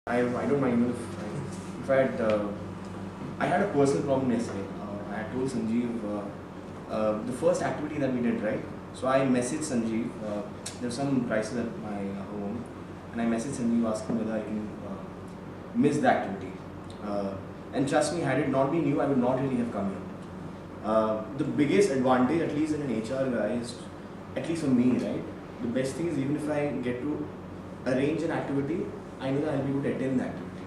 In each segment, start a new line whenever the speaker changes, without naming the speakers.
I don't mind if I had a personal problem yesterday. I had told Sanjeev the first activity that we did, right? So I messaged Sanjeev. There was some crisis at my home, and I messaged Sanjeev asking whether I can miss the activity. And trust me, had it not been you, I would not really have come here. The biggest advantage, at least in an HR guy, is, at least for me, right? The best thing is, even if I get to arrange an activity, I know that I'll be able to attend the activity.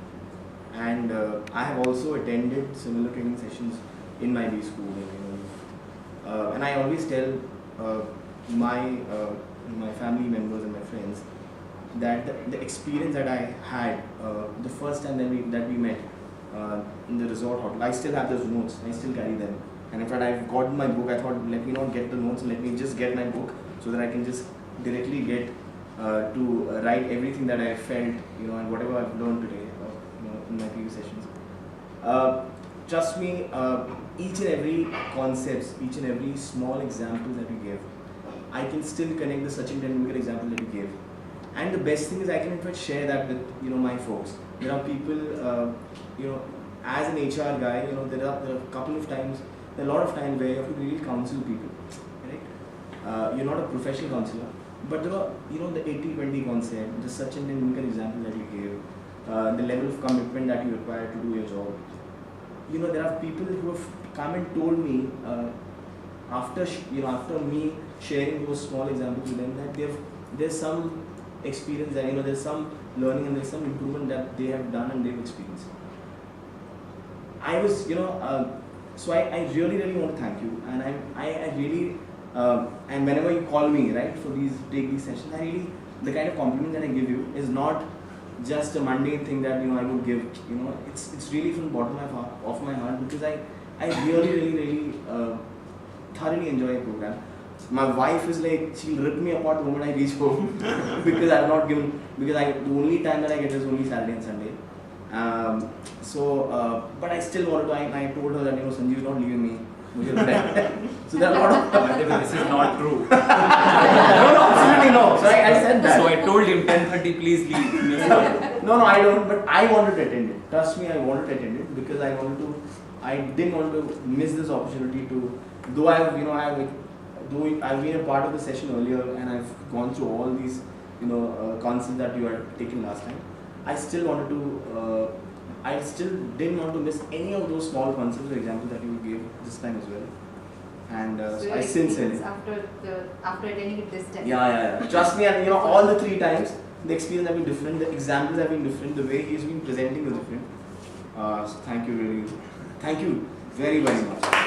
And I have also attended similar training sessions in my B school. And I always tell my family members and my friends that the experience that I had the first time that we met in the resort hotel, I still have those notes. I still carry them. And in fact, I've gotten my book. I thought, let me not get the notes, let me just get my book so that I can just directly get to write everything that I felt, and whatever I've learned today, in my previous sessions. Trust me, each and every concepts, each and every small example that we gave, I can still connect the Sachin Tendulkar example that we gave. And the best thing is, I can in fact share that with my folks. There are people, as an HR guy, there are a couple of times, there are a lot of times where you have to really counsel people, right? You're not a professional counselor. But there are, the 80-20 concept, the Sachin Tendulkar example that you gave, the level of commitment that you require to do your job. There are people who have come and told me after me sharing those small examples with them that there's some experience that there's some learning and there's some improvement that they have done and they've experienced. I was so I really want to thank you, and I really. And whenever you call me, right, for take these sessions, the kind of compliment that I give you is not just a mundane thing that I would give. It's really from the bottom of my heart, because I really thoroughly enjoy a program. My wife is like, she'll rip me apart the moment I reach home because I've not given, the only time that I get is only Saturday and Sunday. But I still wanted to. I told her that Sanjeev is not leaving me. So there are a lot of
this is not true.
no, absolutely no. So I said that.
So I told him 10:30, please leave.
No, I don't. But I wanted to attend it. Trust me, I wanted to attend it because I didn't want to miss this opportunity to. Though I've been a part of the session earlier and I've gone through all these concepts that you had taken last time. I still wanted to. I still didn't want to miss any of those small concepts or examples that you gave this time as well. And
so
I sincerely.
After attending it this time.
Yeah. Trust me, and all the 3 times, the experience have been different, the examples have been different, the way he's been presenting is different. So thank you, really. Thank you very much.